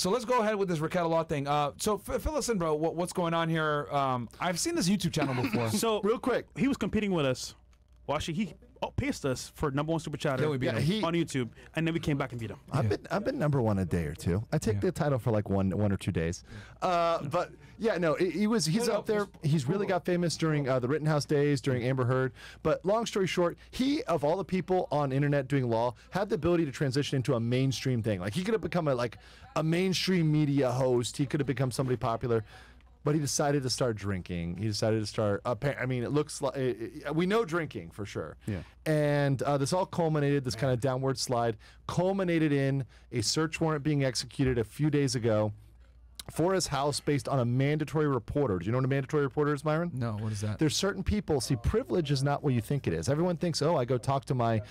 So let's go ahead with this Rekieta law thing. So fill us in, bro. What's going on here? I've seen this YouTube channel before. So real quick, he was competing with us. Well, actually, he paced us for #1 super chatter we beat him. on YouTube, and then we came back and beat him. I've been #1 a day or two. I take the title for like one or 2 days. But yeah, no, he's up there. He's really got famous during the Rittenhouse days, during Amber Heard. But long story short, he, of all the people on internet doing law, had the ability to transition into a mainstream thing. Like he could have become a mainstream media host. He could have become somebody popular. But he decided to start drinking. He decided to start. I mean, it looks like we know drinking for sure. Yeah. And this all culminated. This kind of downward slide culminated in a search warrant being executed a few days ago for his house based on a mandatory reporter. Do you know what a mandatory reporter is, Myron? No. What is that? There's certain people. See, privilege is not what you think it is. Everyone thinks, oh, I go talk to my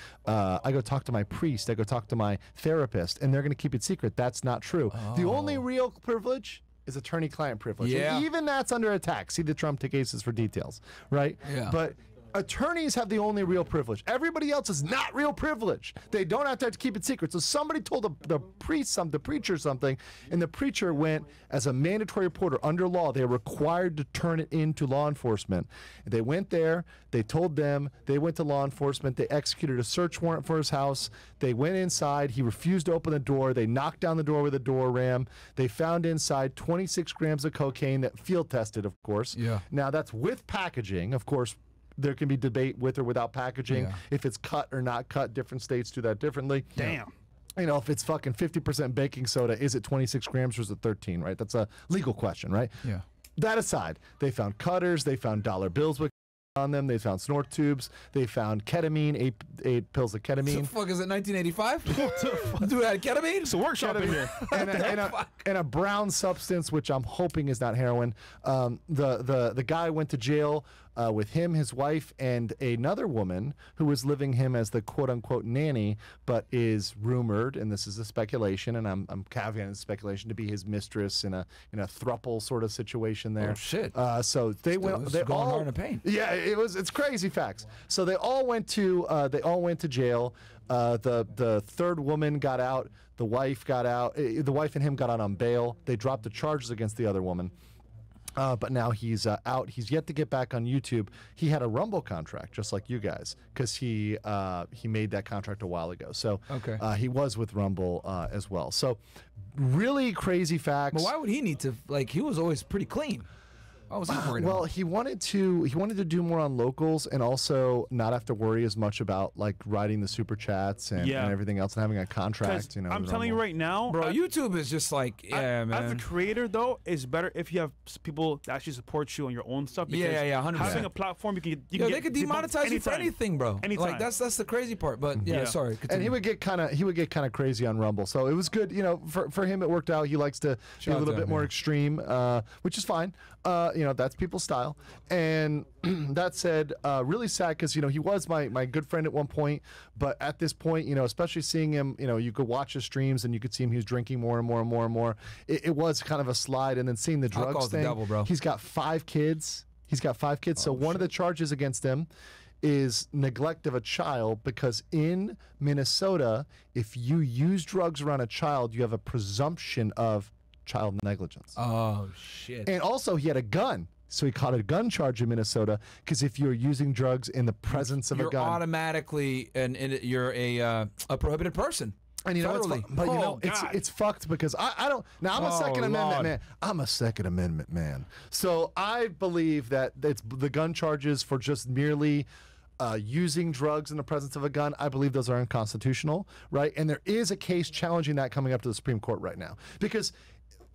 priest. I go talk to my therapist, and they're going to keep it secret. That's not true. Oh. The only real privilege is attorney-client privilege. Yeah. And even that's under attack. See the Trump cases for details, right? Yeah. But attorneys have the only real privilege. Everybody else is not real privilege. They don't have to keep it secret. So somebody told the preacher something, and the preacher went as a mandatory reporter under law. They're required to turn it into law enforcement. They went there. They told them. They went to law enforcement. They executed a search warrant for his house. They went inside. He refused to open the door. They knocked down the door with a door ram. They found inside 26 grams of cocaine that field tested, of course. Yeah. Now that's with packaging, of course. There can be debate with or without packaging. Yeah. If it's cut or not cut, different states do that differently. Damn. You know, if it's fucking 50% baking soda, is it 26 grams or is it 13, right? That's a legal question, right? Yeah. That aside, they found cutters, they found dollar bills with on them, they found snort tubes, they found ketamine, eight pills of ketamine. What the fuck is it, 1985? Dude had ketamine? It's a workshop in here. and a brown substance, which I'm hoping is not heroin. The guy went to jail with him, his wife, and another woman who was living him as the quote-unquote nanny, but is rumored, and this is a speculation, and I'm caveating the speculation, to be his mistress in a throuple sort of situation there. Oh shit! So they went. They going all hard in pain. Yeah, it's crazy facts. So they all went to jail. The third woman got out. The wife got out. The wife and him got out on bail. They dropped the charges against the other woman. But now he's out. He's yet to get back on YouTube. He had a Rumble contract, just like you guys, because he made that contract a while ago. So okay. He was with Rumble as well. So really crazy facts. But why would he need to? Like, he was always pretty clean. I was worried well, about. he wanted to do more on locals and also not have to worry as much about like writing the super chats and everything else and having a contract. You know, I'm telling you right now, bro, YouTube is just like, man. As a creator, though, it's better if you have people that actually support you on your own stuff. Yeah, 100%. Having a platform, you can they could demonetize you for anything, bro. Anytime. Like that's the crazy part. But yeah, sorry. Continue. And he would get kind of crazy on Rumble. So it was good, you know, for him it worked out. He likes to be a little bit more extreme, which is fine. You know, that's people's style. And that said, really sad because, you know, he was my good friend at one point, but at this point, you know, especially seeing him, you know, you could watch his streams and you could see him, he was drinking more and more and more and more. It was kind of a slide. And then seeing the drugs thing, devil, bro. He's got 5 kids. So one of the charges against him is neglect of a child, because in Minnesota, if you use drugs around a child, you have a presumption of child negligence. Oh, shit. And also, he had a gun. So he caught a gun charge in Minnesota because if you're using drugs in the presence of a gun, you're automatically you're a prohibited person. And you know, but you know, it's fucked because I don't. Now I'm a Second Amendment man. I'm a Second Amendment man. So I believe that it's the gun charges for just merely using drugs in the presence of a gun. I believe those are unconstitutional, right? And there is a case challenging that coming up to the Supreme Court right now, because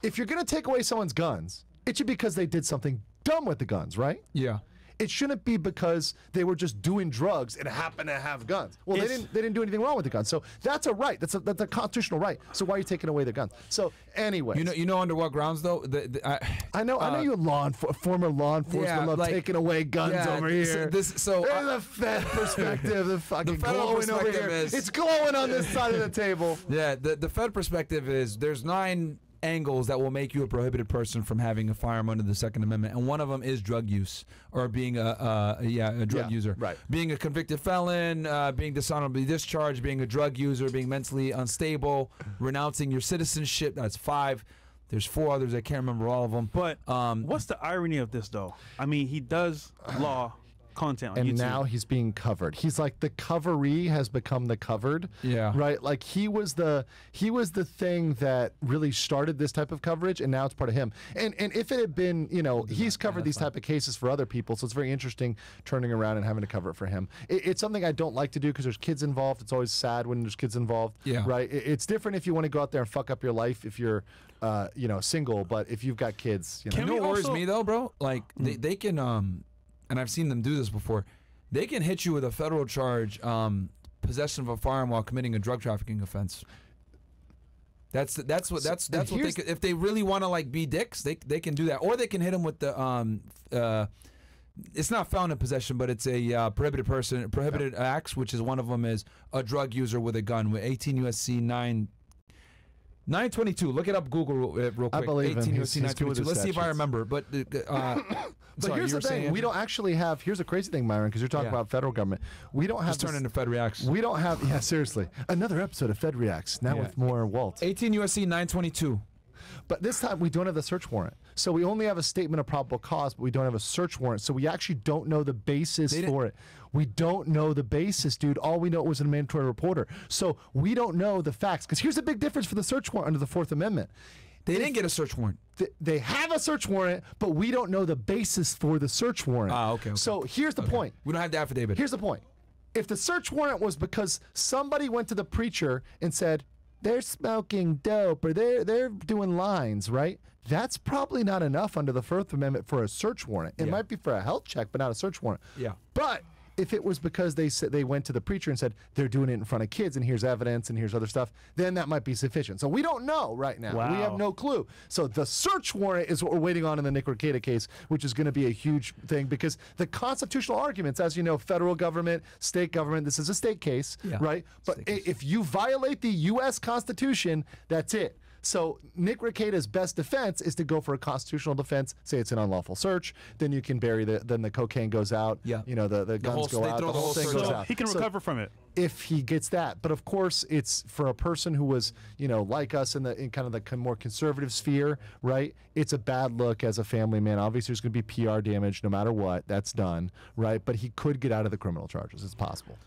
if you're going to take away someone's guns, it should be because they did something dumb with the guns, right? Yeah. It shouldn't be because they were just doing drugs and happened to have guns. Well, they didn't do anything wrong with the guns. So that's a right. That's a constitutional right. So why are you taking away their guns? So anyway, you know under what grounds though? I know you former law enforcement love taking away guns over here. There's the Fed perspective, the fucking glowing over here. It's glowing on this side of the table. Yeah, the Fed perspective is there's 9 angles that will make you a prohibited person from having a firearm under the Second Amendment, and one of them is drug use or being a drug user. Right. Being a convicted felon, being dishonorably discharged, being a drug user, being mentally unstable, renouncing your citizenship. That's 5. There's 4 others. I can't remember all of them. But what's the irony of this, though? I mean, he does law content on and YouTube. now he's being covered. He's like the coveree has become the covered. Yeah. Right? Like he was the thing that really started this type of coverage, and now it's part of him. And if it had been, you know, he's covered these type of cases for other people, so it's very interesting turning around and having to cover it for him. It's something I don't like to do because there's kids involved. It's always sad when there's kids involved. Yeah. Right? It's different if you want to go out there and fuck up your life if you're you know, single, but if you've got kids, you know. You know what worries me though, bro? Like they can and I've seen them do this before. They can hit you with a federal charge, possession of a firearm while committing a drug trafficking offense. That's what they could, if they really want to like be dicks, they can do that, or they can hit them with the it's not felon in possession, but it's a prohibited acts, which is one of them is a drug user with a gun with 18 USC 922. Look it up, Google real quick. I believe 18 him. USC 922. Let's see if I remember. But but sorry, here's the thing: we don't actually have. Here's the crazy thing, Myron, because you're talking about federal government. We don't have. Just turn into Fed Reacts. We don't have. Yeah, seriously. Another episode of Fed Reacts now with more Walt. 18 USC 922. But this time we don't have the search warrant. So we only have a statement of probable cause, but we don't have a search warrant. So we actually don't know the basis for it. We don't know the basis, dude. All we know was a mandatory reporter. So we don't know the facts. Because here's the big difference for the search warrant under the 4th Amendment. They didn't get a search warrant. They have a search warrant, but we don't know the basis for the search warrant. Okay. So here's the point. We don't have the affidavit. Here's the point. If the search warrant was because somebody went to the preacher and said, they're smoking dope or they're doing lines, right? That's probably not enough under the 4th Amendment for a search warrant. It might be for a health check, but not a search warrant. Yeah. But if it was because they said they went to the preacher and said they're doing it in front of kids and here's evidence and here's other stuff, then that might be sufficient. So we don't know right now. Wow. We have no clue. So the search warrant is what we're waiting on in the Nick Rekieta case, which is going to be a huge thing because the constitutional arguments, as you know, federal government, state government, this is a state case, right? But if you violate the U.S. Constitution, that's it. So Nick Rekieta's best defense is to go for a constitutional defense, say it's an unlawful search, then you can bury then the cocaine goes out, you know, the guns go out, the whole thing goes out. He can recover from it. If he gets that. But of course, it's for a person who was, you know, like us in kind of the more conservative sphere, right? It's a bad look as a family man. Obviously, there's going to be PR damage no matter what. That's done, right? But he could get out of the criminal charges. It's possible.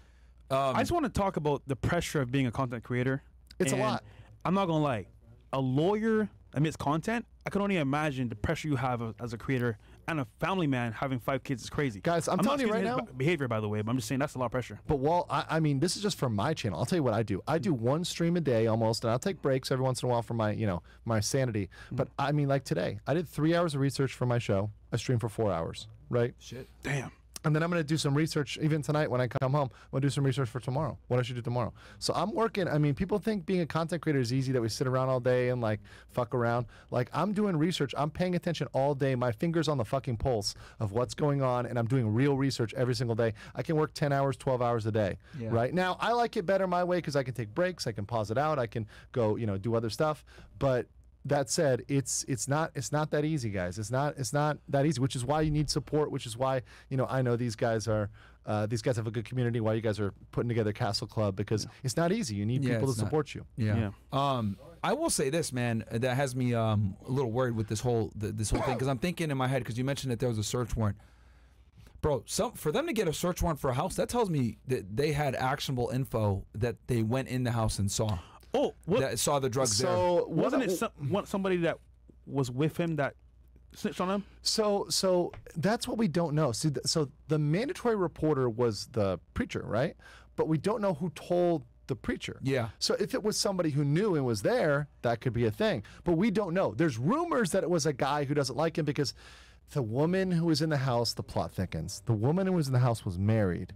I just want to talk about the pressure of being a content creator. It's a lot. I'm not going to lie. A lawyer amidst content, I can only imagine the pressure you have as a creator and a family man having 5 kids is crazy. Guys, I'm telling you right now. Behavior, by the way, but I'm just saying that's a lot of pressure. But Walt, I mean, this is just for my channel. I'll tell you what I do. I do 1 stream a day almost, and I'll take breaks every once in a while for my, you know, my sanity. But I mean, like today, I did 3 hours of research for my show. I streamed for 4 hours, right? Shit. Damn. And then I'm going to do some research, even tonight when I come home, I'm going to do some research for tomorrow, what I should do tomorrow. So I'm working. I mean, people think being a content creator is easy, that we sit around all day and like fuck around. Like I'm doing research. I'm paying attention all day. My finger's on the fucking pulse of what's going on, and I'm doing real research every single day. I can work 10 hours, 12 hours a day, right? Now, I like it better my way because I can take breaks. I can pause it out. I can go, you know, do other stuff. But that said, it's not that easy, guys. It's not that easy, which is why you need support, which is why, you know, I know these guys have a good community, why you guys are putting together Castle Club, because it's not easy. You need people to support you. I will say this, man, that has me a little worried with this whole thing, because I'm thinking in my head, because you mentioned that there was a search warrant. Bro, for them to get a search warrant for a house, that tells me that they had actionable info that they went in the house and saw. Oh, that saw the drugs there. So wasn't it somebody that was with him that snitched on him? So that's what we don't know. See, so the mandatory reporter was the preacher, right? But we don't know who told the preacher. Yeah. So if it was somebody who knew and was there, that could be a thing. But we don't know. There's rumors that it was a guy who doesn't like him because the woman who was in the house, the plot thickens. The woman who was in the house was married.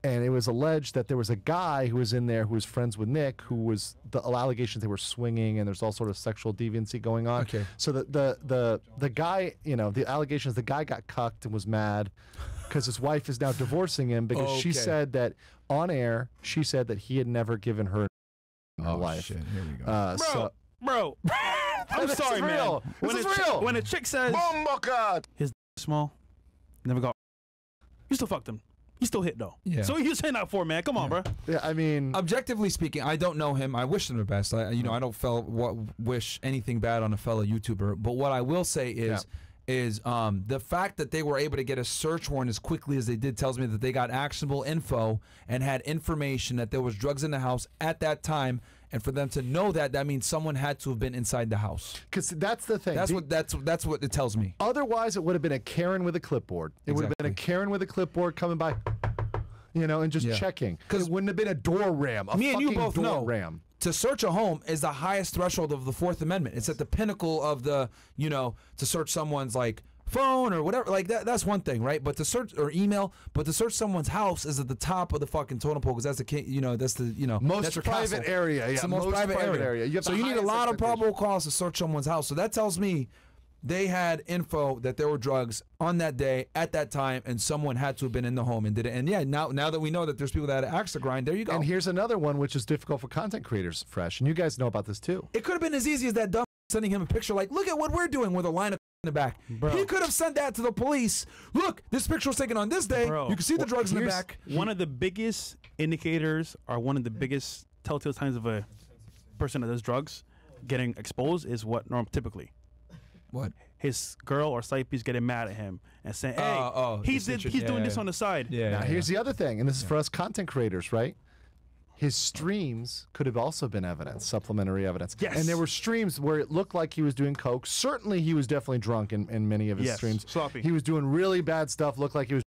And it was alleged that there was a guy who was in there who was friends with Nick, who was the allegations they were swinging, and there's all sort of sexual deviancy going on. Okay. So the guy, you know, the allegations, the guy got cucked and was mad because his wife is now divorcing him because she said that on air, she said that he had never given her life. Shit. Here we go. Bro, I'm sorry, man. real. This is real. When a chick says Oh God. his small, never got, you still fucked him. You still hit though. Yeah. So what you saying that for, man? Come on, bro. Yeah, I mean, Objectively speaking, I don't know him. I wish him the best. I don't wish anything bad on a fellow YouTuber. But what I will say is the fact that they were able to get a search warrant as quickly as they did tells me that they got actionable info and had information that there was drugs in the house at that time. And for them to know that, that means someone had to have been inside the house. because that's the thing. That's what it tells me. Otherwise, it would have been a Karen with a clipboard. It would have been a Karen with a clipboard coming by, and just checking. Because it wouldn't have been a door ram. Me and you both door know ram. to search a home is the highest threshold of the Fourth Amendment. It's at the pinnacle of the, to search someone's like phone or whatever, like that's one thing, right? But to search or email, but to search someone's house is at the top of the fucking totem pole because that's the Most that's your private castle. area. Yeah, It's the most private area. You have so the you need a highest lot of expectation. probable cause to search someone's house. So that tells me they had info that there were drugs on that day at that time, and someone had to have been in the home and did it. And yeah, now that we know that there's people that had an axe to grind, there you go. And here's another one which is difficult for content creators, Fresh, and you guys know about this too. It could have been as easy as that dumb sending him a picture like, look at what we're doing with a line of in the back. Bro. He could have sent that to the police. Look, this picture was taken on this day. Bro. You can see the drugs in the back. One of the biggest indicators or one of the biggest telltale signs of a person that does drugs getting exposed is what typically What? his girl or side piece getting mad at him and saying, hey, he's the doing this on the side. Yeah. Now, here's the other thing, and this is for us content creators, right? His streams could have also been evidence, supplementary evidence. Yes. And there were streams where it looked like he was doing coke. Certainly, he was definitely drunk in many of his Yes, streams. sloppy. He was doing really bad stuff. Looked like he was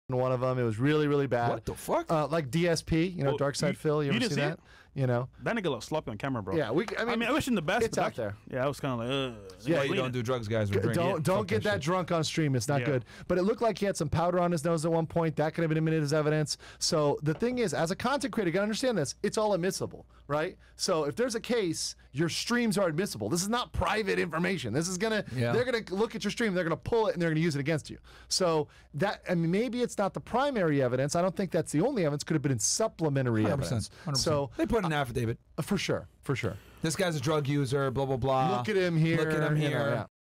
in one of them. It was really, really bad. What the fuck? Like DSP, Well, Dark Side Phil. You ever didn't see see that? it? That nigga looked sloppy on camera, bro. Yeah, I mean, I wish him the best. it's but out there. Yeah, I was kind of like, Yeah, you don't do drugs, guys. Or drink. Don't Fuck get that shit. drunk on stream. It's not Yeah. good. But it looked like he had some powder on his nose at one point. That could have been admitted as evidence. So the thing is, as a content creator, you gotta understand this. It's all admissible, right? So if there's a case, your streams are admissible. This is not private information. This is they're gonna look at your stream, they're gonna pull it, and they're gonna use it against you. So maybe it's not the primary evidence. I don't think that's the only evidence. Could have been in supplementary 100%. evidence. 100%. So they put an affidavit. for sure. This guy's a drug user. Blah blah blah. Look at him here. Look at him here. Yeah.